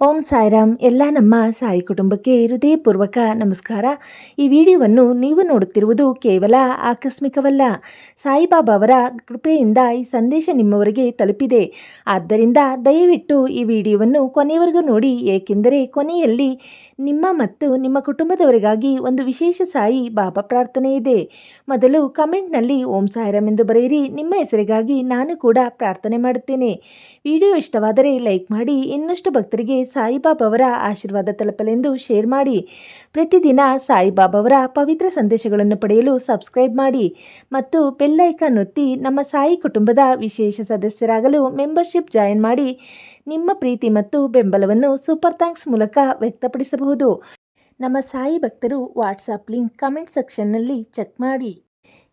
ಓಂ ಸಾಯಿರಾಮ್. ಎಲ್ಲ ನಮ್ಮ ಸಾಯಿ ಕುಟುಂಬಕ್ಕೆ ಹೃದಯಪೂರ್ವಕ ನಮಸ್ಕಾರ. ಈ ವಿಡಿಯೋವನ್ನು ನೀವು ನೋಡುತ್ತಿರುವುದು ಕೇವಲ ಆಕಸ್ಮಿಕವಲ್ಲ. ಸಾಯಿಬಾಬಾ ಅವರ ಕೃಪೆಯಿಂದ ಈ ಸಂದೇಶ ನಿಮ್ಮವರೆಗೆ ತಲುಪಿದೆ. ಆದ್ದರಿಂದ ದಯವಿಟ್ಟು ಈ ವಿಡಿಯೋವನ್ನು ಕೊನೆಯವರೆಗೂ ನೋಡಿ, ಏಕೆಂದರೆ ಕೊನೆಯಲ್ಲಿ ನಿಮ್ಮ ಮತ್ತು ನಿಮ್ಮ ಕುಟುಂಬದವರಿಗಾಗಿ ಒಂದು ವಿಶೇಷ ಸಾಯಿ ಬಾಬಾ ಪ್ರಾರ್ಥನೆ ಇದೆ. ಮೊದಲು ಕಮೆಂಟ್ನಲ್ಲಿ ಓಂ ಸಾಯಿರಾಮ್ ಎಂದು ಬರೆಯಿರಿ. ನಿಮ್ಮ ಹೆಸರಿಗಾಗಿ ನಾನು ಕೂಡ ಪ್ರಾರ್ಥನೆ ಮಾಡುತ್ತೇನೆ. ವಿಡಿಯೋ ಇಷ್ಟವಾದರೆ ಲೈಕ್ ಮಾಡಿ. ಇನ್ನಷ್ಟು ಭಕ್ತರಿಗೆ ಸಾಯಿಬಾಬಾ ಅವರ ಆಶೀರ್ವಾದ ತಲುಪಲೆಂದು ಶೇರ್ ಮಾಡಿ. ಪ್ರತಿದಿನ ಸಾಯಿಬಾಬಾ ಅವರ ಪವಿತ್ರ ಸಂದೇಶಗಳನ್ನು ಪಡೆಯಲು ಸಬ್ಸ್ಕ್ರೈಬ್ ಮಾಡಿ ಮತ್ತು ಬೆಲ್ ಐಕಾನ್ ಒತ್ತಿ ನಮ್ಮ ಸಾಯಿ ಕುಟುಂಬದ ವಿಶೇಷ ಸದಸ್ಯರಾಗಲು ಮೆಂಬರ್ಶಿಪ್ ಜಾಯಿನ್ ಮಾಡಿ. ನಿಮ್ಮ ಪ್ರೀತಿ ಮತ್ತು ಬೆಂಬಲವನ್ನು ಸೂಪರ್ ಥ್ಯಾಂಕ್ಸ್ ಮೂಲಕ ವ್ಯಕ್ತಪಡಿಸಬಹುದು. ನಮ್ಮ ಸಾಯಿ ಭಕ್ತರು ವಾಟ್ಸಾಪ್ ಲಿಂಕ್ ಕಮೆಂಟ್ ಸೆಕ್ಷನ್ನಲ್ಲಿ ಚೆಕ್ ಮಾಡಿ.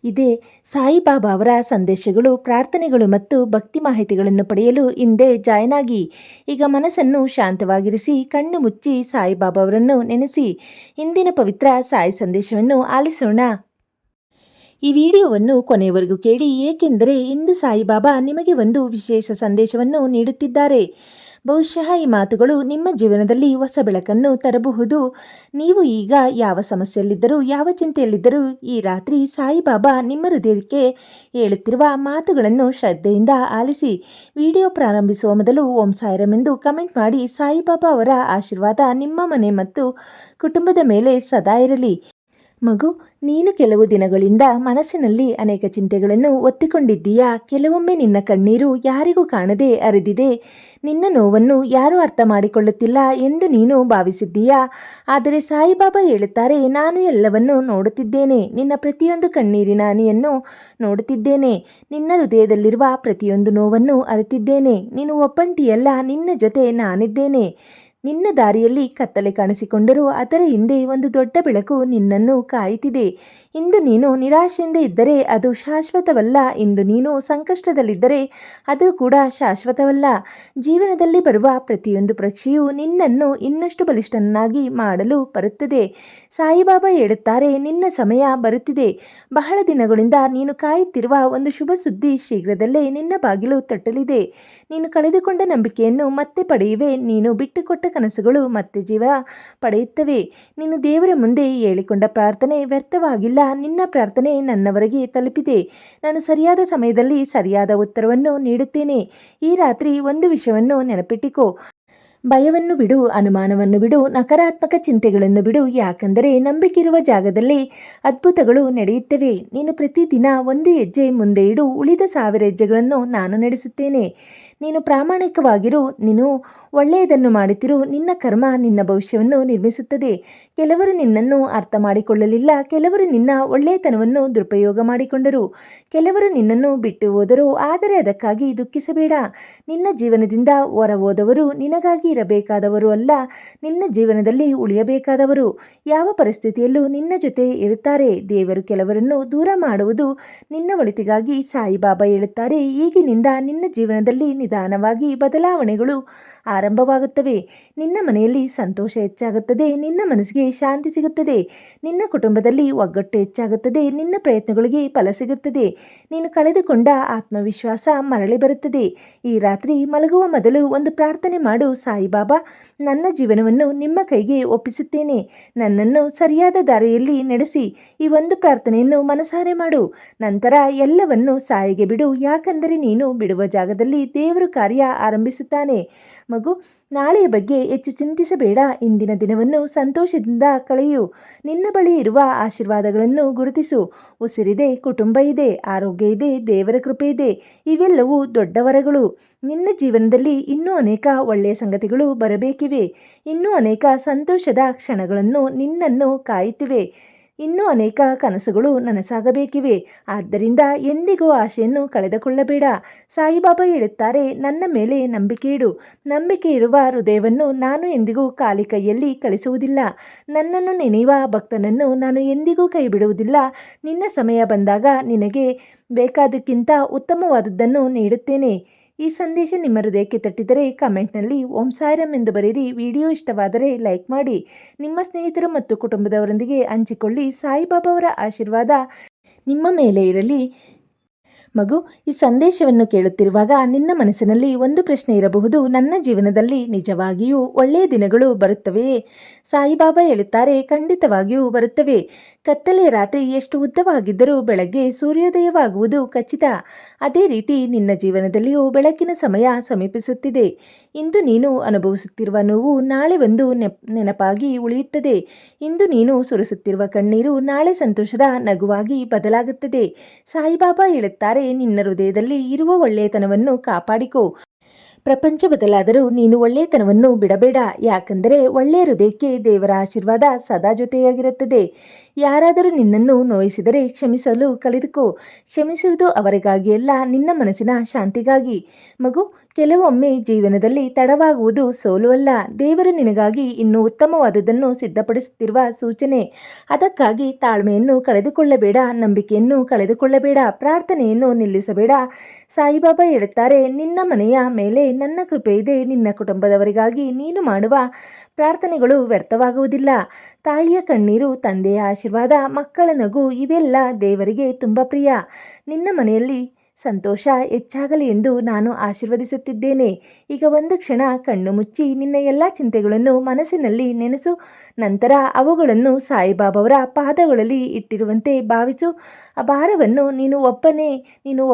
ಇದೇ ಸಾಯಿಬಾಬಾ ಅವರ ಸಂದೇಶಗಳು, ಪ್ರಾರ್ಥನೆಗಳು ಮತ್ತು ಭಕ್ತಿ ಮಾಹಿತಿಗಳನ್ನು ಪಡೆಯಲು ಹಿಂದೆ ಜಾಯ್ನ್ ಆಗಿ. ಈಗ ಮನಸ್ಸನ್ನು ಶಾಂತವಾಗಿರಿಸಿ ಕಣ್ಣು ಮುಚ್ಚಿ ಸಾಯಿಬಾಬಾ ಅವರನ್ನು ನೆನೆಸಿ ಇಂದಿನ ಪವಿತ್ರ ಸಾಯಿ ಸಂದೇಶವನ್ನು ಆಲಿಸೋಣ. ಈ ವಿಡಿಯೋವನ್ನು ಕೊನೆಯವರೆಗೂ ಕೇಳಿ, ಏಕೆಂದರೆ ಇಂದು ಸಾಯಿಬಾಬಾ ನಿಮಗೆ ಒಂದು ವಿಶೇಷ ಸಂದೇಶವನ್ನು ನೀಡುತ್ತಿದ್ದಾರೆ. ಬಹುಶಃ ಈ ಮಾತುಗಳು ನಿಮ್ಮ ಜೀವನದಲ್ಲಿ ಹೊಸ ಬೆಳಕನ್ನು ತರಬಹುದು. ನೀವು ಈಗ ಯಾವ ಸಮಸ್ಯೆಯಲ್ಲಿದ್ದರೂ, ಯಾವ ಚಿಂತೆಯಲ್ಲಿದ್ದರೂ, ಈ ರಾತ್ರಿ ಸಾಯಿಬಾಬಾ ನಿಮ್ಮ ಹೃದಯಕ್ಕೆ ಹೇಳುತ್ತಿರುವ ಮಾತುಗಳನ್ನು ಶ್ರದ್ಧೆಯಿಂದ ಆಲಿಸಿ. ವಿಡಿಯೋ ಪ್ರಾರಂಭಿಸುವ ಮೊದಲು ಓಂ ಸಾಯಿರಾಮ್ ಎಂದು ಕಮೆಂಟ್ ಮಾಡಿ. ಸಾಯಿಬಾಬಾ ಅವರ ಆಶೀರ್ವಾದ ನಿಮ್ಮ ಮನೆ ಮತ್ತು ಕುಟುಂಬದ ಮೇಲೆ ಸದಾ ಇರಲಿ. ಮಗು, ನೀನು ಕೆಲವು ದಿನಗಳಿಂದ ಮನಸ್ಸಿನಲ್ಲಿ ಅನೇಕ ಚಿಂತೆಗಳನ್ನು ಒತ್ತಿಕೊಂಡಿದ್ದೀಯಾ. ಕೆಲವೊಮ್ಮೆ ನಿನ್ನ ಕಣ್ಣೀರು ಯಾರಿಗೂ ಕಾಣದೆ ಹರಿದಿದೆ. ನಿನ್ನ ನೋವನ್ನು ಯಾರೂ ಅರ್ಥ ಮಾಡಿಕೊಳ್ಳುತ್ತಿಲ್ಲ ಎಂದು ನೀನು ಭಾವಿಸಿದ್ದೀಯಾ. ಆದರೆ ಸಾಯಿಬಾಬಾ ಹೇಳುತ್ತಾರೆ, ನಾನು ಎಲ್ಲವನ್ನೂ ನೋಡುತ್ತಿದ್ದೇನೆ. ನಿನ್ನ ಪ್ರತಿಯೊಂದು ಕಣ್ಣೀರಿನ ಹನಿಯನ್ನು ನೋಡುತ್ತಿದ್ದೇನೆ. ನಿನ್ನ ಹೃದಯದಲ್ಲಿರುವ ಪ್ರತಿಯೊಂದು ನೋವನ್ನು ಅರಿತಿದ್ದೇನೆ. ನೀನು ಒಬ್ಬಂಟಿಯಲ್ಲ, ನಿನ್ನ ಜೊತೆ ನಾನಿದ್ದೇನೆ. ನಿನ್ನ ದಾರಿಯಲ್ಲಿ ಕತ್ತಲೆ ಕಾಣಿಸಿಕೊಂಡರೂ ಅದರ ಹಿಂದೆ ಒಂದು ದೊಡ್ಡ ಬೆಳಕು ನಿನ್ನನ್ನು ಕಾಯುತ್ತಿದೆ. ಇಂದು ನೀನು ನಿರಾಶೆಯಿಂದ ಇದ್ದರೆ ಅದು ಶಾಶ್ವತವಲ್ಲ. ಇಂದು ನೀನು ಸಂಕಷ್ಟದಲ್ಲಿದ್ದರೆ ಅದು ಕೂಡ ಶಾಶ್ವತವಲ್ಲ. ಜೀವನದಲ್ಲಿ ಬರುವ ಪ್ರತಿಯೊಂದು ಪರೀಕ್ಷೆಯು ನಿನ್ನನ್ನು ಇನ್ನಷ್ಟು ಬಲಿಷ್ಠನಾಗಿ ಮಾಡಲು ಬರುತ್ತದೆ. ಸಾಯಿಬಾಬಾ ಹೇಳುತ್ತಾರೆ, ನಿನ್ನ ಸಮಯ ಬರುತ್ತಿದೆ. ಬಹಳ ದಿನಗಳಿಂದ ನೀನು ಕಾಯುತ್ತಿರುವ ಒಂದು ಶುಭ ಸುದ್ದಿ ಶೀಘ್ರದಲ್ಲೇ ನಿನ್ನ ಬಾಗಿಲು ತಟ್ಟಲಿದೆ. ನೀನು ಕಳೆದುಕೊಂಡ ನಂಬಿಕೆಯನ್ನು ಮತ್ತೆ ಪಡೆಯುವೆ. ನೀನು ಬಿಟ್ಟುಕೊಟ್ಟ ಕನಸುಗಳು ಮತ್ತೆ ಜೀವ ಪಡೆಯುತ್ತವೆ. ನೀನು ದೇವರ ಮುಂದೆ ಹೇಳಿಕೊಂಡ ಪ್ರಾರ್ಥನೆ ವ್ಯರ್ಥವಾಗಿಲ್ಲ. ನಿನ್ನ ಪ್ರಾರ್ಥನೆ ನನ್ನವರೆಗೆ ತಲುಪಿದೆ. ನಾನು ಸರಿಯಾದ ಸಮಯದಲ್ಲಿ ಸರಿಯಾದ ಉತ್ತರವನ್ನು ನೀಡುತ್ತೇನೆ. ಈ ರಾತ್ರಿ ಒಂದು ವಿಷಯವನ್ನು ನೆನಪಿಟ್ಟಿಕೋ. ಭಯವನ್ನು ಬಿಡು, ಅನುಮಾನವನ್ನು ಬಿಡು, ನಕಾರಾತ್ಮಕ ಚಿಂತೆಗಳನ್ನು ಬಿಡು. ಯಾಕಂದರೆ ನಂಬಿಕೆಯಿರುವ ಜಾಗದಲ್ಲಿ ಅದ್ಭುತಗಳು ನಡೆಯುತ್ತವೆ. ನೀನು ಪ್ರತಿದಿನ ಒಂದು ಹೆಜ್ಜೆ ಮುಂದೆ ಇಡು. ಉಳಿದ 1000 ಹೆಜ್ಜೆಗಳನ್ನು ನಾನು ನಡೆಸುತ್ತೇನೆ. ನೀನು ಪ್ರಾಮಾಣಿಕವಾಗಿರು. ನೀನು ಒಳ್ಳೆಯದನ್ನು ಮಾಡುತ್ತಿರು. ನಿನ್ನ ಕರ್ಮ ನಿನ್ನ ಭವಿಷ್ಯವನ್ನು ನಿರ್ಮಿಸುತ್ತದೆ. ಕೆಲವರು ನಿನ್ನನ್ನು ಅರ್ಥ ಮಾಡಿಕೊಳ್ಳಲಿಲ್ಲ. ಕೆಲವರು ನಿನ್ನ ಒಳ್ಳೆಯತನವನ್ನು ದುರುಪಯೋಗ ಮಾಡಿಕೊಂಡರು. ಕೆಲವರು ನಿನ್ನನ್ನು ಬಿಟ್ಟು ಹೋದರು. ಆದರೆ ಅದಕ್ಕಾಗಿ ದುಃಖಿಸಬೇಡ. ನಿನ್ನ ಜೀವನದಿಂದ ಹೊರ ಹೋದವರು ನಿನಗಾಗಿ ಇರಬೇಕಾದವರು ಅಲ್ಲ, ನಿನ್ನ ಜೀವನದಲ್ಲಿ ಉಳಿಯಬೇಕಾದವರು. ಯಾವ ಪರಿಸ್ಥಿತಿಯಲ್ಲೂ ನಿನ್ನ ಜೊತೆ ಇರುತ್ತಾರೆ. ದೇವರು ಕೆಲವರನ್ನು ದೂರ ಮಾಡುವುದು ನಿನ್ನ ಒಳಿತಿಗಾಗಿ. ಸಾಯಿಬಾಬಾ ಹೇಳುತ್ತಾರೆ, ಈಗಿನಿಂದ ನಿನ್ನ ಜೀವನದಲ್ಲಿ ನಿಧಾನವಾಗಿ ಬದಲಾವಣೆಗಳು ಆರಂಭವಾಗುತ್ತವೆ. ನಿನ್ನ ಮನೆಯಲ್ಲಿ ಸಂತೋಷ ಹೆಚ್ಚಾಗುತ್ತದೆ. ನಿನ್ನ ಮನಸ್ಸಿಗೆ ಶಾಂತಿ ಸಿಗುತ್ತದೆ. ನಿನ್ನ ಕುಟುಂಬದಲ್ಲಿ ಒಗ್ಗಟ್ಟು ಹೆಚ್ಚಾಗುತ್ತದೆ. ನಿನ್ನ ಪ್ರಯತ್ನಗಳಿಗೆ ಫಲ ಸಿಗುತ್ತದೆ. ನೀನು ಕಳೆದುಕೊಂಡ ಆತ್ಮವಿಶ್ವಾಸ ಮರಳಿ ಬರುತ್ತದೆ. ಈ ರಾತ್ರಿ ಮಲಗುವ ಮೊದಲು ಒಂದು ಪ್ರಾರ್ಥನೆ ಮಾಡು. ಸಾಯಿಬಾಬಾ, ನನ್ನ ಜೀವನವನ್ನು ನಿಮ್ಮ ಕೈಗೆ ಒಪ್ಪಿಸುತ್ತೇನೆ. ನನ್ನನ್ನು ಸರಿಯಾದ ದಾರಿಯಲ್ಲಿ ನಡೆಸಿ. ಈ ಒಂದು ಪ್ರಾರ್ಥನೆಯನ್ನು ಮನಸಾರೆ ಮಾಡು. ನಂತರ ಎಲ್ಲವನ್ನು ಸಾಯಿಗೆ ಬಿಡು. ಯಾಕಂದರೆ ನೀನು ಬಿಡುವ ಜಾಗದಲ್ಲಿ ದೇವರು ಕಾರ್ಯ ಆರಂಭಿಸುತ್ತಾನೆ. ಮಗು, ನಾಳೆಯ ಬಗ್ಗೆ ಹೆಚ್ಚು ಚಿಂತಿಸಬೇಡ. ಇಂದಿನ ದಿನವನ್ನು ಸಂತೋಷದಿಂದ ಕಳೆಯು. ನಿನ್ನ ಬಳಿ ಇರುವ ಆಶೀರ್ವಾದಗಳನ್ನು ಗುರುತಿಸು. ಉಸಿರಿದೆ, ಕುಟುಂಬ ಇದೆ, ಆರೋಗ್ಯ ಇದೆ, ದೇವರ ಕೃಪೆ ಇದೆ. ಇವೆಲ್ಲವೂ ದೊಡ್ಡ ವರಗಳು. ನಿನ್ನ ಜೀವನದಲ್ಲಿ ಇನ್ನೂ ಅನೇಕ ಒಳ್ಳೆಯ ಸಂಗತಿಗಳು ಬರಬೇಕಿವೆ. ಇನ್ನೂ ಅನೇಕ ಸಂತೋಷದ ಕ್ಷಣಗಳನ್ನು ನಿನ್ನನ್ನು ಕಾಯುತ್ತಿವೆ. ಇನ್ನೂ ಅನೇಕ ಕನಸುಗಳು ನನಸಾಗಬೇಕಿವೆ. ಆದ್ದರಿಂದ ಎಂದಿಗೂ ಆಶೆಯನ್ನು ಕಳೆದುಕೊಳ್ಳಬೇಡ. ಸಾಯಿಬಾಬಾ ಹೇಳುತ್ತಾರೆ, ನನ್ನ ಮೇಲೆ ನಂಬಿಕೆ ಇಡು. ನಂಬಿಕೆ ಇರುವ ಹೃದಯವನ್ನು ನಾನು ಎಂದಿಗೂ ಖಾಲಿ ಕೈಯಲ್ಲಿ ಕಳಿಸುವುದಿಲ್ಲ. ನನ್ನನ್ನು ನೆನೆಯುವ ಭಕ್ತನನ್ನು ನಾನು ಎಂದಿಗೂ ಕೈ ಬಿಡುವುದಿಲ್ಲ. ನಿನ್ನ ಸಮಯ ಬಂದಾಗ ನಿನಗೆ ಬೇಕಾದಕ್ಕಿಂತ ಉತ್ತಮವಾದದ್ದನ್ನು ನೀಡುತ್ತೇನೆ. ಈ ಸಂದೇಶ ನಿಮ್ಮ ಹೃದಯಕ್ಕೆ ತಟ್ಟಿದರೆ ಕಮೆಂಟ್ನಲ್ಲಿ ಓಂ ಸಾಯಿರಾಮ್ ಎಂದು ಬರೆಯಿರಿ. ವಿಡಿಯೋ ಇಷ್ಟವಾದರೆ ಲೈಕ್ ಮಾಡಿ. ನಿಮ್ಮ ಸ್ನೇಹಿತರು ಮತ್ತು ಕುಟುಂಬದವರೊಂದಿಗೆ ಹಂಚಿಕೊಳ್ಳಿ. ಸಾಯಿಬಾಬಾ ಅವರ ಆಶೀರ್ವಾದ ನಿಮ್ಮ ಮೇಲೆ ಇರಲಿ. ಮಗು, ಈ ಸಂದೇಶವನ್ನು ಕೇಳುತ್ತಿರುವಾಗ ನಿನ್ನ ಮನಸ್ಸಿನಲ್ಲಿ ಒಂದು ಪ್ರಶ್ನೆ ಇರಬಹುದು. ನನ್ನ ಜೀವನದಲ್ಲಿ ನಿಜವಾಗಿಯೂ ಒಳ್ಳೆಯ ದಿನಗಳು ಬರುತ್ತವೆಯೇ? ಸಾಯಿಬಾಬಾ ಹೇಳುತ್ತಾರೆ, ಖಂಡಿತವಾಗಿಯೂ ಬರುತ್ತವೆ. ಕತ್ತಲೆಯ ರಾತ್ರಿ ಎಷ್ಟು ಉದ್ದವಾಗಿದ್ದರೂ ಬೆಳಗ್ಗೆ ಸೂರ್ಯೋದಯವಾಗುವುದು ಖಚಿತ. ಅದೇ ರೀತಿ ನಿನ್ನ ಜೀವನದಲ್ಲಿಯೂ ಬೆಳಕಿನ ಸಮಯ ಸಮೀಪಿಸುತ್ತಿದೆ. ಇಂದು ನೀನು ಅನುಭವಿಸುತ್ತಿರುವ ನೋವು ನಾಳೆ ಒಂದು ನೆನಪಾಗಿ ಉಳಿಯುತ್ತದೆ. ಇಂದು ನೀನು ಸುರಿಸುತ್ತಿರುವ ಕಣ್ಣೀರು ನಾಳೆ ಸಂತೋಷದ ನಗುವಾಗಿ ಬದಲಾಗುತ್ತದೆ. ಸಾಯಿಬಾಬಾ ಹೇಳುತ್ತಾರೆ, ನಿನ್ನ ಹೃದಯದಲ್ಲಿ ಇರುವ ಒಳ್ಳೆಯತನವನ್ನು ಕಾಪಾಡಿಕೋ. ಪ್ರಪಂಚ ಬದಲಾದರೂ ನೀನು ಒಳ್ಳೆಯತನವನ್ನು ಬಿಡಬೇಡ. ಯಾಕಂದರೆ ಒಳ್ಳೆಯ ಹೃದಯಕ್ಕೆ ದೇವರ ಆಶೀರ್ವಾದ ಸದಾ ಜೊತೆಯಾಗಿರುತ್ತದೆ. ಯಾರಾದರೂ ನಿನ್ನನ್ನು ನೋಯಿಸಿದರೆ ಕ್ಷಮಿಸಲು ಕಲಿತುಕೋ. ಕ್ಷಮಿಸುವುದು ಅವರಿಗಾಗಿ ಅಲ್ಲ, ನಿನ್ನ ಮನಸ್ಸಿನ ಶಾಂತಿಗಾಗಿ. ಮಗು, ಕೆಲವೊಮ್ಮೆ ಜೀವನದಲ್ಲಿ ತಡವಾಗುವುದು ಸೋಲು ಅಲ್ಲ, ದೇವರು ನಿನಗಾಗಿ ಇನ್ನೂ ಉತ್ತಮವಾದುದನ್ನು ಸಿದ್ಧಪಡಿಸುತ್ತಿರುವ ಸೂಚನೆ. ಅದಕ್ಕಾಗಿ ತಾಳ್ಮೆಯನ್ನು ಕಳೆದುಕೊಳ್ಳಬೇಡ, ನಂಬಿಕೆಯನ್ನು ಕಳೆದುಕೊಳ್ಳಬೇಡ, ಪ್ರಾರ್ಥನೆಯನ್ನು ನಿಲ್ಲಿಸಬೇಡ. ಸಾಯಿಬಾಬಾ ಹೇಳುತ್ತಾರೆ, ನಿನ್ನ ಮನೆಯ ಮೇಲೆ ನನ್ನ ಕೃಪೆ ಇದೆ. ನಿನ್ನ ಕುಟುಂಬದವರಿಗಾಗಿ ನೀನು ಮಾಡುವ ಪ್ರಾರ್ಥನೆಗಳು ವ್ಯರ್ಥವಾಗುವುದಿಲ್ಲ. ತಾಯಿಯ ಕಣ್ಣೀರು, ತಂದೆಯ ಆಶೀರ್ವಾದ, ಮಕ್ಕಳ ನಗು ಇವೆಲ್ಲ ದೇವರಿಗೆ ತುಂಬ ಪ್ರಿಯ. ನಿನ್ನ ಮನೆಯಲ್ಲಿ ಸಂತೋಷ ಹೆಚ್ಚಾಗಲಿ ಎಂದು ನಾನು ಆಶೀರ್ವದಿಸುತ್ತಿದ್ದೇನೆ. ಈಗ ಒಂದು ಕ್ಷಣ ಕಣ್ಣು ಮುಚ್ಚಿ ನಿನ್ನ ಎಲ್ಲ ಚಿಂತೆಗಳನ್ನು ಮನಸ್ಸಿನಲ್ಲಿ ನೆನೆಸು. ನಂತರ ಅವುಗಳನ್ನು ಸಾಯಿಬಾಬಾವರ ಪಾದಗಳಲ್ಲಿ ಇಟ್ಟಿರುವಂತೆ ಭಾವಿಸು. ಆ ಭಾರವನ್ನು ನೀನು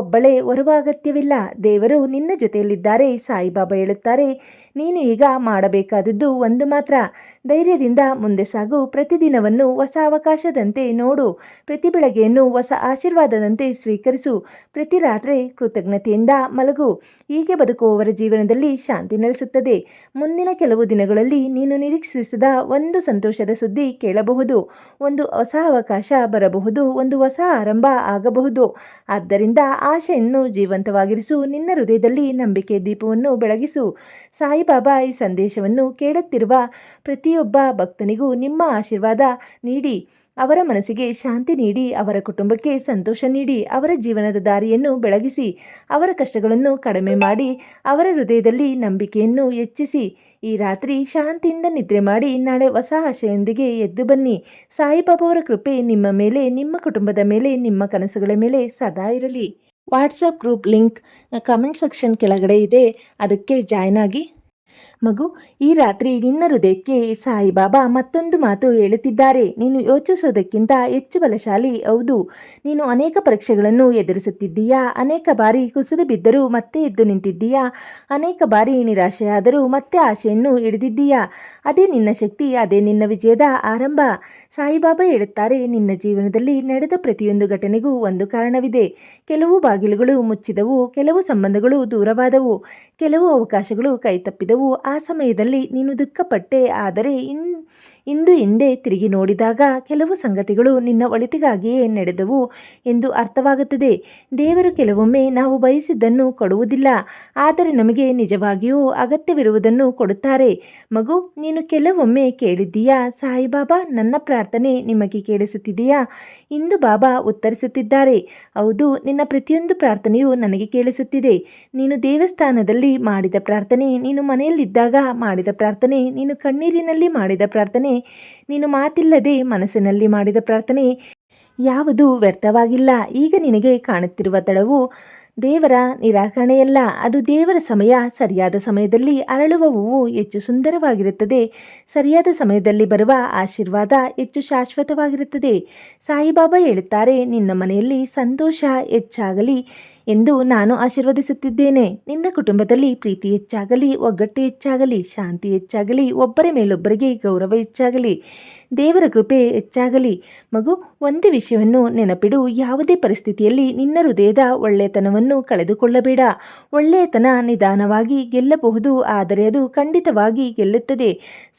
ಒಬ್ಬಳೇ ಹೊರುವ ಅಗತ್ಯವಿಲ್ಲ. ದೇವರು ನಿನ್ನ ಜೊತೆಯಲ್ಲಿದ್ದಾರೆ. ಸಾಯಿಬಾಬಾ ಹೇಳುತ್ತಾರೆ, ನೀನು ಈಗ ಮಾಡಬೇಕಾದದ್ದು ಒಂದು ಮಾತ್ರ, ಧೈರ್ಯದಿಂದ ಮುಂದೆ ಸಾಗು. ಪ್ರತಿದಿನವನ್ನು ಹೊಸ ಅವಕಾಶದಂತೆ ನೋಡು. ಪ್ರತಿ ಬೆಳಗ್ಗೆಯನ್ನು ಹೊಸ ಆಶೀರ್ವಾದದಂತೆ ಸ್ವೀಕರಿಸು. ಪ್ರತಿ ರಾತ್ರಿ ಕೃತಜ್ಞತೆಯಿಂದ ಮಲಗು. ಹೀಗೆ ಬದುಕುವವರ ಜೀವನದಲ್ಲಿ ಶಾಂತಿ ನೆಲೆಸುತ್ತದೆ. ಮುಂದಿನ ಕೆಲವು ದಿನಗಳಲ್ಲಿ ನೀನು ನಿರೀಕ್ಷಿಸದ ಒಂದು ಸಂತೋಷದ ಸುದ್ದಿ ಕೇಳಬಹುದು. ಒಂದು ಹೊಸ ಅವಕಾಶ ಬರಬಹುದು. ಒಂದು ಹೊಸ ಆರಂಭ ಆಗಬಹುದು. ಆದ್ದರಿಂದ ಆಶೆಯನ್ನು ಜೀವಂತವಾಗಿರಿಸು. ನಿನ್ನ ಹೃದಯದಲ್ಲಿ ನಂಬಿಕೆ ದೀಪವನ್ನು ಬೆಳಗಿಸು. ಸಾಯಿಬಾಬಾ ಈ ಸಂದೇಶವನ್ನು ಕೇಳುತ್ತಿರುವ ಪ್ರತಿಯೊಬ್ಬ ಭಕ್ತನಿಗೂ ನಿಮ್ಮ ಆಶೀರ್ವಾದ ನೀಡಿ, ಅವರ ಮನಸ್ಸಿಗೆ ಶಾಂತಿ ನೀಡಿ, ಅವರ ಕುಟುಂಬಕ್ಕೆ ಸಂತೋಷ ನೀಡಿ, ಅವರ ಜೀವನದ ದಾರಿಯನ್ನು ಬೆಳಗಿಸಿ, ಅವರ ಕಷ್ಟಗಳನ್ನು ಕಡಿಮೆ ಮಾಡಿ, ಅವರ ಹೃದಯದಲ್ಲಿ ನಂಬಿಕೆಯನ್ನು ಹೆಚ್ಚಿಸಿ. ಈ ರಾತ್ರಿ ಶಾಂತಿಯಿಂದ ನಿದ್ರೆ ಮಾಡಿ ನಾಳೆ ಹೊಸ ಆಶೆಯೊಂದಿಗೆ ಎದ್ದು ಬನ್ನಿ. ಸಾಯಿಬಾಬಾವರ ಕೃಪೆ ನಿಮ್ಮ ಮೇಲೆ, ನಿಮ್ಮ ಕುಟುಂಬದ ಮೇಲೆ, ನಿಮ್ಮ ಕನಸುಗಳ ಮೇಲೆ ಸದಾ ಇರಲಿ. WhatsApp group link comment section ಕೆಳಗಡೆ ಇದೆ, ಅದಕ್ಕೆ ಜಾಯ್ನ್ ಆಗಿ. ಮಗು, ಈ ರಾತ್ರಿ ನಿನ್ನ ಹೃದಯಕ್ಕೆ ಸಾಯಿಬಾಬಾ ಮತ್ತೊಂದು ಮಾತು ಹೇಳುತ್ತಿದ್ದಾರೆ. ನೀನು ಯೋಚಿಸುವುದಕ್ಕಿಂತ ಹೆಚ್ಚು ಬಲಶಾಲಿ. ಹೌದು, ನೀನು ಅನೇಕ ಪರೀಕ್ಷೆಗಳನ್ನು ಎದುರಿಸುತ್ತಿದ್ದೀಯಾ. ಅನೇಕ ಬಾರಿ ಕುಸಿದು ಬಿದ್ದರೂ ಮತ್ತೆ ಎದ್ದು ನಿಂತಿದ್ದೀಯಾ. ಅನೇಕ ಬಾರಿ ನಿರಾಶೆಯಾದರೂ ಮತ್ತೆ ಆಶೆಯನ್ನು ಹಿಡಿದಿದ್ದೀಯಾ. ಅದೇ ನಿನ್ನ ಶಕ್ತಿ, ಅದೇ ನಿನ್ನ ವಿಜಯದ ಆರಂಭ. ಸಾಯಿಬಾಬಾ ಹೇಳುತ್ತಾರೆ, ನಿನ್ನ ಜೀವನದಲ್ಲಿ ನಡೆದ ಪ್ರತಿಯೊಂದು ಘಟನೆಗೂ ಒಂದು ಕಾರಣವಿದೆ. ಕೆಲವು ಬಾಗಿಲುಗಳು ಮುಚ್ಚಿದವು, ಕೆಲವು ಸಂಬಂಧಗಳು ದೂರವಾದವು, ಕೆಲವು ಅವಕಾಶಗಳು ಕೈತಪ್ಪಿದವು. ಆ ಸಮಯದಲ್ಲಿ ನೀನು ದುಃಖಪಟ್ಟೆ. ಆದರೆ ಇಂದು ಹಿಂದೆ ತಿರುಗಿ ನೋಡಿದಾಗ ಕೆಲವು ಸಂಗತಿಗಳು ನಿನ್ನ ಒಳಿತಿಗಾಗಿಯೇ ನಡೆದವು ಎಂದು ಅರ್ಥವಾಗುತ್ತದೆ. ದೇವರು ಕೆಲವೊಮ್ಮೆ ನಾವು ಬಯಸಿದ್ದನ್ನು ಕೊಡುವುದಿಲ್ಲ, ಆದರೆ ನಮಗೆ ನಿಜವಾಗಿಯೂ ಅಗತ್ಯವಿರುವುದನ್ನು ಕೊಡುತ್ತಾರೆ. ಮಗು, ನೀನು ಕೆಲವೊಮ್ಮೆ ಕೇಳಿದ್ದೀಯಾ, ಸಾಯಿಬಾಬಾ ನನ್ನ ಪ್ರಾರ್ಥನೆ ನಿಮಗೆ ಕೇಳಿಸುತ್ತಿದೆಯಾ? ಇಂದು ಬಾಬಾ ಉತ್ತರಿಸುತ್ತಿದ್ದಾರೆ, ಹೌದು, ನಿನ್ನ ಪ್ರತಿಯೊಂದು ಪ್ರಾರ್ಥನೆಯೂ ನನಗೆ ಕೇಳಿಸುತ್ತಿದೆ. ನೀನು ದೇವಸ್ಥಾನದಲ್ಲಿ ಮಾಡಿದ ಪ್ರಾರ್ಥನೆ, ನೀನು ಮನೆಯಲ್ಲಿದ್ದಾಗ ಮಾಡಿದ ಪ್ರಾರ್ಥನೆ, ನೀನು ಕಣ್ಣೀರಿನಲ್ಲಿ ಮಾಡಿದ ಪ್ರಾರ್ಥನೆ, ನೀನು ಮಾತಿಲ್ಲದೆ ಮನಸ್ಸಿನಲ್ಲಿ ಮಾಡಿದ ಪ್ರಾರ್ಥನೆ ಯಾವುದು ವ್ಯರ್ಥವಾಗಿಲ್ಲ. ಈಗ ನಿನಗೆ ಕಾಣುತ್ತಿರುವ ತಡವು ದೇವರ ನಿರಾಕರಣೆಯಲ್ಲ, ಅದು ದೇವರ ಸಮಯ. ಸರಿಯಾದ ಸಮಯದಲ್ಲಿ ಅರಳುವ ಹೂವು ಹೆಚ್ಚು ಸುಂದರವಾಗಿರುತ್ತದೆ. ಸರಿಯಾದ ಸಮಯದಲ್ಲಿ ಬರುವ ಆಶೀರ್ವಾದ ಹೆಚ್ಚು ಶಾಶ್ವತವಾಗಿರುತ್ತದೆ. ಸಾಯಿಬಾಬಾ ಹೇಳುತ್ತಾರೆ, ನಿನ್ನ ಮನೆಯಲ್ಲಿ ಸಂತೋಷ ಹೆಚ್ಚಾಗಲಿ ಎಂದು ನಾನು ಆಶೀರ್ವದಿಸುತ್ತಿದ್ದೇನೆ. ನಿನ್ನ ಕುಟುಂಬದಲ್ಲಿ ಪ್ರೀತಿ ಹೆಚ್ಚಾಗಲಿ, ಒಗ್ಗಟ್ಟು ಹೆಚ್ಚಾಗಲಿ, ಶಾಂತಿ ಹೆಚ್ಚಾಗಲಿ, ಒಬ್ಬರ ಮೇಲೊಬ್ಬರಿಗೆ ಗೌರವ ಹೆಚ್ಚಾಗಲಿ, ದೇವರ ಕೃಪೆ ಹೆಚ್ಚಾಗಲಿ. ಮಗು, ಒಂದು ವಿಷಯವನ್ನು ನೆನಪಿಡು, ಯಾವುದೇ ಪರಿಸ್ಥಿತಿಯಲ್ಲಿ ನಿನ್ನ ಹೃದಯದ ಒಳ್ಳೆಯತನವನ್ನು ಕಳೆದುಕೊಳ್ಳಬೇಡ. ಒಳ್ಳೆಯತನ ನಿಧಾನವಾಗಿ ಗೆಲ್ಲಬಹುದು, ಆದರೆ ಅದು ಖಂಡಿತವಾಗಿ ಗೆಲ್ಲುತ್ತದೆ.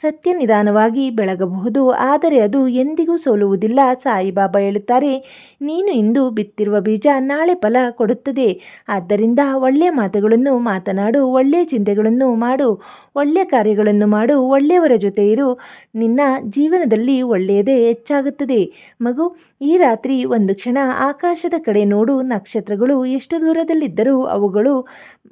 ಸತ್ಯ ನಿಧಾನವಾಗಿ ಬೆಳಗಬಹುದು, ಆದರೆ ಅದು ಎಂದಿಗೂ ಸೋಲುವುದಿಲ್ಲ. ಸಾಯಿಬಾಬಾ ಹೇಳುತ್ತಾರೆ, ನೀನು ಇಂದು ಬಿತ್ತಿರುವ ಬೀಜ ನಾಳೆ ಫಲ ಕೊಡುತ್ತದೆ. ಸಿಗುತ್ತದೆ. ಆದ್ದರಿಂದ ಒಳ್ಳೆಯ ಮಾತುಗಳನ್ನು ಮಾತನಾಡು, ಒಳ್ಳೆಯ ಚಿಂತೆಗಳನ್ನು ಮಾಡು, ಒಳ್ಳೆಯ ಕಾರ್ಯಗಳನ್ನು ಮಾಡು, ಒಳ್ಳೆಯವರ ಜೊತೆ ಇರು. ನಿನ್ನ ಜೀವನದಲ್ಲಿ ಒಳ್ಳೆಯದೇ ಹೆಚ್ಚಾಗುತ್ತದೆ. ಮಗು, ಈ ರಾತ್ರಿ ಒಂದು ಕ್ಷಣ ಆಕಾಶದ ಕಡೆ ನೋಡು. ನಕ್ಷತ್ರಗಳು ಎಷ್ಟು ದೂರದಲ್ಲಿದ್ದರೂ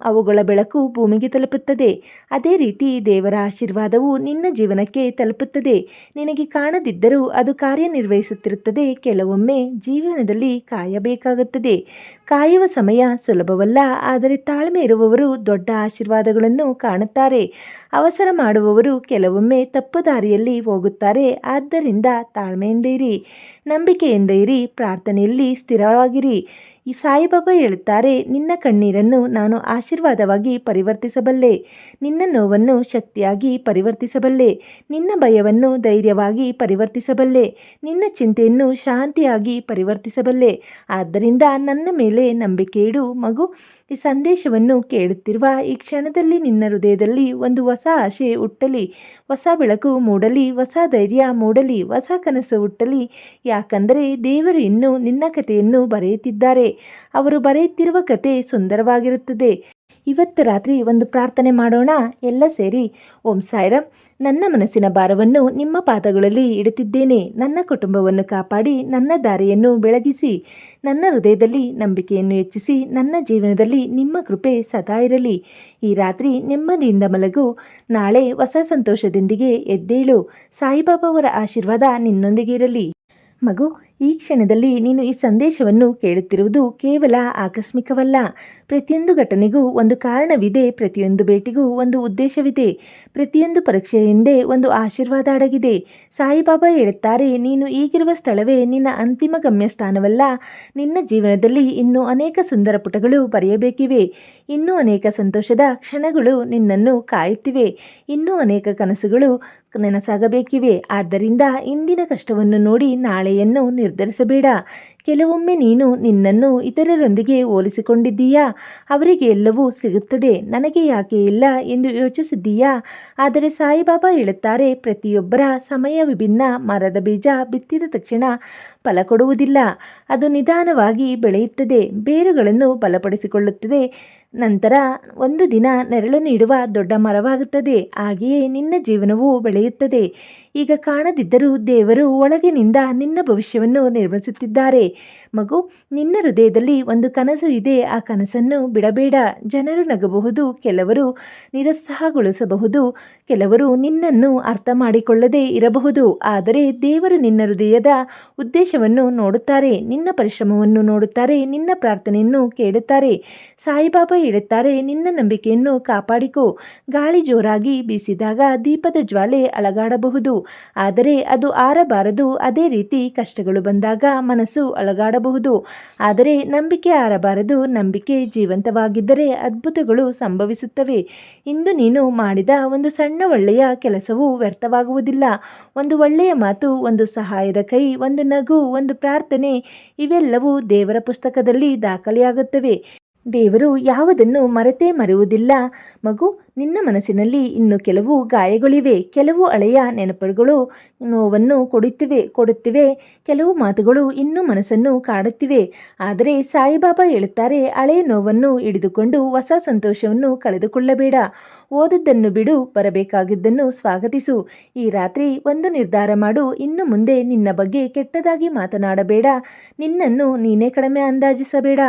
ಅವುಗಳ ಬೆಳಕು ಭೂಮಿಗೆ ತಲುಪುತ್ತದೆ. ಅದೇ ರೀತಿ ದೇವರ ಆಶೀರ್ವಾದವು ನಿನ್ನ ಜೀವನಕ್ಕೆ ತಲುಪುತ್ತದೆ. ನಿನಗೆ ಕಾಣದಿದ್ದರೂ ಅದು ಕಾರ್ಯನಿರ್ವಹಿಸುತ್ತಿರುತ್ತದೆ. ಕೆಲವೊಮ್ಮೆ ಜೀವನದಲ್ಲಿ ಕಾಯಬೇಕಾಗುತ್ತದೆ. ಕಾಯುವ ಸಮಯ ಸುಲಭವಲ್ಲ, ಆದರೆ ತಾಳ್ಮೆ ಇರುವವರು ದೊಡ್ಡ ಆಶೀರ್ವಾದಗಳನ್ನು ಕಾಣುತ್ತಾರೆ. ಅವಸರ ಮಾಡುವವರು ಕೆಲವೊಮ್ಮೆ ತಪ್ಪು ದಾರಿಯಲ್ಲಿ ಹೋಗುತ್ತಾರೆ. ಆದ್ದರಿಂದ ತಾಳ್ಮೆಯಿಂದ ಇರಿ, ನಂಬಿಕೆಯಿಂದ ಇರಿ, ಪ್ರಾರ್ಥನೆಯಲ್ಲಿ ಸ್ಥಿರವಾಗಿರಿ. ಈ ಸಾಯಿಬಾಬಾ ಹೇಳುತ್ತಾರೆ, ನಿನ್ನ ಕಣ್ಣೀರನ್ನು ನಾನು ಆಶೀರ್ವಾದವಾಗಿ ಪರಿವರ್ತಿಸಬಲ್ಲೆ, ನಿನ್ನ ನೋವನ್ನು ಶಕ್ತಿಯಾಗಿ ಪರಿವರ್ತಿಸಬಲ್ಲೆ, ನಿನ್ನ ಭಯವನ್ನು ಧೈರ್ಯವಾಗಿ ಪರಿವರ್ತಿಸಬಲ್ಲೆ, ನಿನ್ನ ಚಿಂತೆಯನ್ನು ಶಾಂತಿಯಾಗಿ ಪರಿವರ್ತಿಸಬಲ್ಲೆ. ಆದ್ದರಿಂದ ನನ್ನ ಮೇಲೆ ನಂಬಿಕೆ ಇಡು. ಮಗು, ಈ ಸಂದೇಶವನ್ನು ಕೇಳುತ್ತಿರುವ ಈ ಕ್ಷಣದಲ್ಲಿ ನಿನ್ನ ಹೃದಯದಲ್ಲಿ ಒಂದು ಹೊಸ ಆಶೆ ಹುಟ್ಟಲಿ, ಹೊಸ ಬೆಳಕು ಮೂಡಲಿ, ಹೊಸ ಧೈರ್ಯ ಮೂಡಲಿ, ಹೊಸ ಕನಸು ಹುಟ್ಟಲಿ. ಯಾಕಂದರೆ ದೇವರು ಇನ್ನೂ ನಿನ್ನ ಕಥೆಯನ್ನು ಬರೆಯುತ್ತಿದ್ದಾರೆ. ಅವರು ಬರೆಯುತ್ತಿರುವ ಕತೆ ಸುಂದರವಾಗಿರುತ್ತದೆ. ಇವತ್ತು ರಾತ್ರಿ ಒಂದು ಪ್ರಾರ್ಥನೆ ಮಾಡೋಣ. ಎಲ್ಲ ಸೇರಿ ಓಂ ಸಾಯಿರಾಮ್. ನನ್ನ ಮನಸ್ಸಿನ ಭಾರವನ್ನು ನಿಮ್ಮ ಪಾದಗಳಲ್ಲಿ ಇಡುತ್ತಿದ್ದೇನೆ. ನನ್ನ ಕುಟುಂಬವನ್ನು ಕಾಪಾಡಿ, ನನ್ನ ದಾರಿಯನ್ನು ಬೆಳಗಿಸಿ, ನನ್ನ ಹೃದಯದಲ್ಲಿ ನಂಬಿಕೆಯನ್ನು ಹೆಚ್ಚಿಸಿ, ನನ್ನ ಜೀವನದಲ್ಲಿ ನಿಮ್ಮ ಕೃಪೆ ಸದಾ ಇರಲಿ. ಈ ರಾತ್ರಿ ನೆಮ್ಮದಿಯಿಂದ ಮಲಗು, ನಾಳೆ ಹೊಸ ಸಂತೋಷದೊಂದಿಗೆ ಎದ್ದೇಳು. ಸಾಯಿಬಾಬಾ ಅವರ ಆಶೀರ್ವಾದ ನಿನ್ನೊಂದಿಗೆ ಇರಲಿ. ಮಗು, ಈ ಕ್ಷಣದಲ್ಲಿ ನೀನು ಈ ಸಂದೇಶವನ್ನು ಕೇಳುತ್ತಿರುವುದು ಕೇವಲ ಆಕಸ್ಮಿಕವಲ್ಲ. ಪ್ರತಿಯೊಂದು ಘಟನೆಗೂ ಒಂದು ಕಾರಣವಿದೆ, ಪ್ರತಿಯೊಂದು ಭೇಟಿಗೂ ಒಂದು ಉದ್ದೇಶವಿದೆ, ಪ್ರತಿಯೊಂದು ಪರೀಕ್ಷೆಯ ಹಿಂದೆ ಒಂದು ಆಶೀರ್ವಾದ ಅಡಗಿದೆ. ಸಾಯಿಬಾಬಾ ಹೇಳುತ್ತಾರೆ, ನೀನು ಈಗಿರುವ ಸ್ಥಳವೇ ನಿನ್ನ ಅಂತಿಮ ಗಮ್ಯಸ್ಥಾನವಲ್ಲ. ನಿನ್ನ ಜೀವನದಲ್ಲಿ ಇನ್ನೂ ಅನೇಕ ಸುಂದರ ಪುಟಗಳು ಬರೆಯಬೇಕಿವೆ. ಇನ್ನೂ ಅನೇಕ ಸಂತೋಷದ ಕ್ಷಣಗಳು ನಿನ್ನನ್ನು ಕಾಯುತ್ತಿವೆ. ಇನ್ನೂ ಅನೇಕ ಕನಸುಗಳು ನನಸಾಗಬೇಕಿವೆ. ಆದ್ದರಿಂದ ಇಂದಿನ ಕಷ್ಟವನ್ನು ನೋಡಿ ನಾಳೆಯನ್ನು ನಿರ್ಧರಿಸಬೇಡ. ಕೆಲವೊಮ್ಮೆ ನೀನು ನಿನ್ನನ್ನು ಇತರರೊಂದಿಗೆ ಹೋಲಿಸಿಕೊಂಡಿದ್ದೀಯಾ? ಅವರಿಗೆ ಎಲ್ಲವೂ ಸಿಗುತ್ತದೆ, ನನಗೆ ಯಾಕೆ ಇಲ್ಲ ಎಂದು ಯೋಚಿಸಿದ್ದೀಯಾ? ಆದರೆ ಸಾಯಿಬಾಬಾ ಹೇಳುತ್ತಾರೆ, ಪ್ರತಿಯೊಬ್ಬರ ಸಮಯ ವಿಭಿನ್ನ. ಮರದ ಬೀಜ ಬಿತ್ತಿದ ತಕ್ಷಣ ಫಲ ಕೊಡುವುದಿಲ್ಲ. ಅದು ನಿಧಾನವಾಗಿ ಬೆಳೆಯುತ್ತದೆ, ಬೇರುಗಳನ್ನು ಬಲಪಡಿಸಿಕೊಳ್ಳುತ್ತದೆ, ನಂತರ ಒಂದು ದಿನ ನೆರಳು ನೀಡುವ ದೊಡ್ಡ ಮರವಾಗುತ್ತದೆ. ಹಾಗೆಯೇ ನಿನ್ನ ಜೀವನವೂ ಬೆಳೆಯುತ್ತದೆ. ಈಗ ಕಾಣದಿದ್ದರೂ ದೇವರು ಒಳಗಿನಿಂದ ನಿನ್ನ ಭವಿಷ್ಯವನ್ನು ನಿರ್ಮಿಸುತ್ತಿದ್ದಾರೆ. ಮಗು, ನಿನ್ನ ಹೃದಯದಲ್ಲಿ ಒಂದು ಕನಸು ಇದೆ. ಆ ಕನಸನ್ನು ಬಿಡಬೇಡ. ಜನರು ನಗಬಹುದು, ಕೆಲವರು ನಿರುತ್ಸಾಹಗೊಳಿಸಬಹುದು, ಕೆಲವರು ನಿನ್ನನ್ನು ಅರ್ಥ ಮಾಡಿಕೊಳ್ಳದೆ ಇರಬಹುದು. ಆದರೆ ದೇವರು ನಿನ್ನ ಹೃದಯದ ಉದ್ದೇಶವನ್ನು ನೋಡುತ್ತಾರೆ, ನಿನ್ನ ಪರಿಶ್ರಮವನ್ನು ನೋಡುತ್ತಾರೆ, ನಿನ್ನ ಪ್ರಾರ್ಥನೆಯನ್ನು ಕೇಳುತ್ತಾರೆ. ಸಾಯಿಬಾಬಾ ಹೇಳುತ್ತಾರೆ, ನಿನ್ನ ನಂಬಿಕೆಯನ್ನು ಕಾಪಾಡಿಕೋ. ಗಾಳಿ ಜೋರಾಗಿ ಬೀಸಿದಾಗ ದೀಪದ ಜ್ವಾಲೆ ಅಲಗಾಡಬಹುದು, ಆದರೆ ಅದು ಆರಬಾರದು. ಅದೇ ರೀತಿ ಕಷ್ಟಗಳು ಬಂದಾಗ ಮನಸ್ಸು ಅಲಗಾಡಬಹುದು, ಆದರೆ ನಂಬಿಕೆ ಆರಬಾರದು. ನಂಬಿಕೆ ಜೀವಂತವಾಗಿದ್ದರೆ ಅದ್ಭುತಗಳು ಸಂಭವಿಸುತ್ತವೆ. ಇಂದು ನೀನು ಮಾಡಿದ ಒಂದು ಸಣ್ಣ ಒಳ್ಳೆಯ ಕೆಲಸವು ವ್ಯರ್ಥವಾಗುವುದಿಲ್ಲ. ಒಂದು ಒಳ್ಳೆಯ ಮಾತು, ಒಂದು ಸಹಾಯದ ಕೈ, ಒಂದು ನಗು, ಒಂದು ಪ್ರಾರ್ಥನೆ, ಇವೆಲ್ಲವೂ ದೇವರ ಪುಸ್ತಕದಲ್ಲಿ ದಾಖಲೆಯಾಗುತ್ತವೆ. ದೇವರು ಯಾವುದನ್ನು ಮರೆತೇ ಮರೆಯುವುದಿಲ್ಲ. ಮಗು, ನಿನ್ನ ಮನಸ್ಸಿನಲ್ಲಿ ಇನ್ನು ಕೆಲವು ಗಾಯಗಳಿವೆ, ಕೆಲವು ಹಳೆಯ ನೆನಪುಗಳು ನೋವನ್ನು ಕೊಡುತ್ತಿವೆ, ಕೆಲವು ಮಾತುಗಳು ಇನ್ನೂ ಮನಸ್ಸನ್ನು ಕಾಡುತ್ತಿವೆ. ಆದರೆ ಸಾಯಿಬಾಬಾ ಹೇಳುತ್ತಾರೆ, ಹಳೆಯ ನೋವನ್ನು ಹಿಡಿದುಕೊಂಡು ಹೊಸ ಸಂತೋಷವನ್ನು ಕಳೆದುಕೊಳ್ಳಬೇಡ. ಓದದ್ದನ್ನು ಬಿಡು, ಬರಬೇಕಾಗಿದ್ದನ್ನು ಸ್ವಾಗತಿಸು. ಈ ರಾತ್ರಿ ಒಂದು ನಿರ್ಧಾರ ಮಾಡು, ಇನ್ನು ಮುಂದೆ ನಿನ್ನ ಬಗ್ಗೆ ಕೆಟ್ಟದಾಗಿ ಮಾತನಾಡಬೇಡ. ನಿನ್ನನ್ನು ನೀನೇ ಕಡಿಮೆ ಅಂದಾಜಿಸಬೇಡ.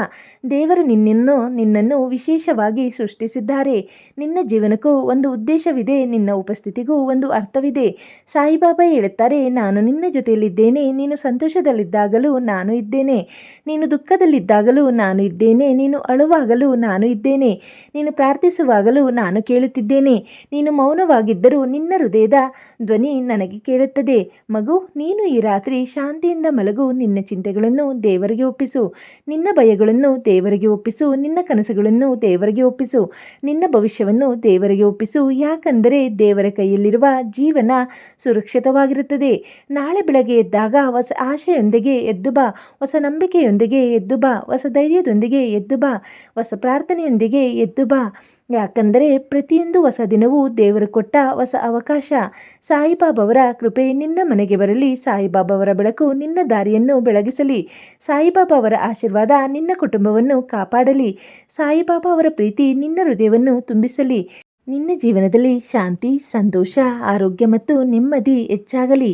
ದೇವರು ನಿನ್ನನ್ನು ವಿಶೇಷವಾಗಿ ಸೃಷ್ಟಿಸಿದ್ದಾರೆ. ನಿನ್ನ ಜೀವನಕ್ಕೂ ಒಂದು ಉದ್ದೇಶವಿದೆ, ನಿನ್ನ ಉಪಸ್ಥಿತಿಗೂ ಒಂದು ಅರ್ಥವಿದೆ. ಸಾಯಿಬಾಬಾ ಹೇಳುತ್ತಾರೆ, ನಾನು ನಿನ್ನ ಜೊತೆಯಲ್ಲಿದ್ದೇನೆ. ನೀನು ಸಂತೋಷದಲ್ಲಿದ್ದಾಗಲೂ ನಾನು ಇದ್ದೇನೆ, ನೀನು ದುಃಖದಲ್ಲಿದ್ದಾಗಲೂ ನಾನು ಇದ್ದೇನೆ, ನೀನು ಅಳುವಾಗಲೂ ನಾನು ಇದ್ದೇನೆ, ನೀನು ಪ್ರಾರ್ಥಿಸುವಾಗಲೂ ನಾನು ಕೇಳುತ್ತಿದ್ದೇನೆ. ನೀನು ಮೌನವಾಗಿದ್ದರೂ ನಿನ್ನ ಹೃದಯದ ಧ್ವನಿ ನನಗೆ ಕೇಳುತ್ತದೆ. ಮಗು, ನೀನು ಈ ರಾತ್ರಿ ಶಾಂತಿಯಿಂದ ಮಲಗು. ನಿನ್ನ ಚಿಂತೆಗಳನ್ನು ದೇವರಿಗೆ ಒಪ್ಪಿಸು, ನಿನ್ನ ಭಯಗಳನ್ನು ದೇವರಿಗೆ ಒಪ್ಪಿಸು, ನಿನ್ನ ಕನಸುಗಳನ್ನು ದೇವರಿಗೆ ಒಪ್ಪಿಸು, ನಿನ್ನ ಭವಿಷ್ಯವನ್ನು ದೇವರಿಗೆ ಒಪ್ಪಿಸು. ಯಾಕಂದರೆ ದೇವರ ಕೈಯಲ್ಲಿರುವ ಜೀವನ ಸುರಕ್ಷಿತವಾಗಿರುತ್ತದೆ. ನಾಳೆ ಬೆಳಗ್ಗೆ ಎದ್ದಾಗ ಹೊಸ ಆಶೆಯೊಂದಿಗೆ ಎದ್ದು ಬಾ, ಹೊಸ ನಂಬಿಕೆಯೊಂದಿಗೆ ಎದ್ದು ಬಾ, ಹೊಸ ಧೈರ್ಯದೊಂದಿಗೆ ಎದ್ದು ಬಾ, ಹೊಸ ಪ್ರಾರ್ಥನೆಯೊಂದಿಗೆ ಎದ್ದು ಬಾ. ಯಾಕಂದರೆ ಪ್ರತಿಯೊಂದು ಹೊಸ ದಿನವೂ ದೇವರು ಕೊಟ್ಟ ಹೊಸ ಅವಕಾಶ. ಸಾಯಿಬಾಬಾವರ ಕೃಪೆ ನಿನ್ನ ಮನೆಗೆ ಬರಲಿ. ಸಾಯಿಬಾಬಾವರ ಬೆಳಕು ನಿನ್ನ ದಾರಿಯನ್ನು ಬೆಳಗಿಸಲಿ. ಸಾಯಿಬಾಬಾವರ ಆಶೀರ್ವಾದ ನಿನ್ನ ಕುಟುಂಬವನ್ನು ಕಾಪಾಡಲಿ. ಸಾಯಿಬಾಬಾ ಅವರ ಪ್ರೀತಿ ನಿನ್ನ ಹೃದಯವನ್ನು ತುಂಬಿಸಲಿ. ನಿನ್ನ ಜೀವನದಲ್ಲಿ ಶಾಂತಿ, ಸಂತೋಷ, ಆರೋಗ್ಯ ಮತ್ತು ನೆಮ್ಮದಿ ಹೆಚ್ಚಾಗಲಿ.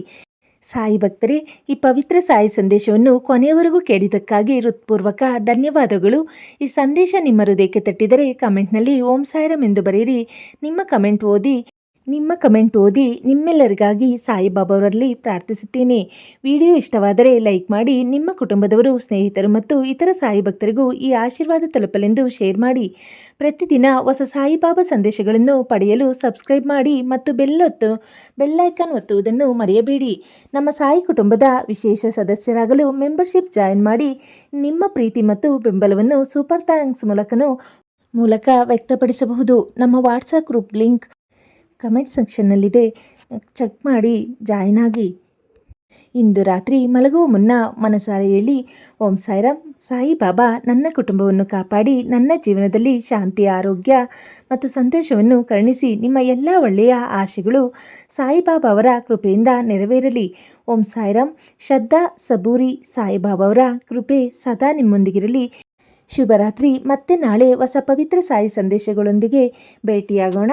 ಸಾಯಿ ಭಕ್ತರೇ, ಈ ಪವಿತ್ರ ಸಾಯಿ ಸಂದೇಶವನ್ನು ಕೊನೆಯವರೆಗೂ ಕೇಳಿದ್ದಕ್ಕಾಗಿ ಹೃತ್ಪೂರ್ವಕ ಧನ್ಯವಾದಗಳು. ಈ ಸಂದೇಶ ನಿಮ್ಮ ಹೃದಯಕ್ಕೆ ತಟ್ಟಿದರೆ ಕಮೆಂಟ್ನಲ್ಲಿ ಓಂ ಸಾಯಿರಾಮ್ ಎಂದು ಬರೆಯಿರಿ. ನಿಮ್ಮ ಕಮೆಂಟ್ ಓದಿ ನಿಮ್ಮೆಲ್ಲರಿಗಾಗಿ ಸಾಯಿಬಾಬಾವರಲ್ಲಿ ಪ್ರಾರ್ಥಿಸುತ್ತೇನೆ. ವಿಡಿಯೋ ಇಷ್ಟವಾದರೆ ಲೈಕ್ ಮಾಡಿ. ನಿಮ್ಮ ಕುಟುಂಬದವರು, ಸ್ನೇಹಿತರು ಮತ್ತು ಇತರ ಸಾಯಿ ಭಕ್ತರಿಗೂ ಈ ಆಶೀರ್ವಾದ ತಲುಪಲೆಂದು ಶೇರ್ ಮಾಡಿ. ಪ್ರತಿದಿನ ಹೊಸ ಸಾಯಿಬಾಬಾ ಸಂದೇಶಗಳನ್ನು ಪಡೆಯಲು ಸಬ್ಸ್ಕ್ರೈಬ್ ಮಾಡಿ ಮತ್ತು ಬೆಲ್ ಐಕಾನ್ ಒತ್ತುವುದನ್ನು ಮರೆಯಬೇಡಿ. ನಮ್ಮ ಸಾಯಿ ಕುಟುಂಬದ ವಿಶೇಷ ಸದಸ್ಯರಾಗಲು ಮೆಂಬರ್ಶಿಪ್ ಜಾಯಿನ್ ಮಾಡಿ. ನಿಮ್ಮ ಪ್ರೀತಿ ಮತ್ತು ಬೆಂಬಲವನ್ನು ಸೂಪರ್ ಥ್ಯಾಂಕ್ಸ್ ಮೂಲಕ ವ್ಯಕ್ತಪಡಿಸಬಹುದು. ನಮ್ಮ ವಾಟ್ಸಪ್ ಗ್ರೂಪ್ ಲಿಂಕ್ ಕಮೆಂಟ್ ಸೆಕ್ಷನ್ನಲ್ಲಿದೆ, ಚೆಕ್ ಮಾಡಿ ಜಾಯಿನ್ ಆಗಿ. ಇಂದು ರಾತ್ರಿ ಮಲಗುವ ಮುನ್ನ ಮನಸಾರೆ ಹೇಳಿ, ಓಂ ಸಾಯಿರಾಮ್. ಸಾಯಿಬಾಬಾ ನನ್ನ ಕುಟುಂಬವನ್ನು ಕಾಪಾಡಿ ನನ್ನ ಜೀವನದಲ್ಲಿ ಶಾಂತಿ, ಆರೋಗ್ಯ ಮತ್ತು ಸಂತೋಷವನ್ನು ಕರುಣಿಸಿ. ನಿಮ್ಮ ಎಲ್ಲ ಒಳ್ಳೆಯ ಆಶೆಗಳು ಸಾಯಿಬಾಬಾ ಅವರ ಕೃಪೆಯಿಂದ ನೆರವೇರಲಿ. ಓಂ ಸಾಯಿರಾಮ್. ಶ್ರದ್ಧಾ ಸಬೂರಿ. ಸಾಯಿಬಾಬಾ ಅವರ ಕೃಪೆ ಸದಾ ನಿಮ್ಮೊಂದಿಗಿರಲಿ. ಶುಭರಾತ್ರಿ. ಮತ್ತೆ ನಾಳೆ ಹೊಸ ಪವಿತ್ರ ಸಾಯಿ ಸಂದೇಶಗಳೊಂದಿಗೆ ಭೇಟಿಯಾಗೋಣ.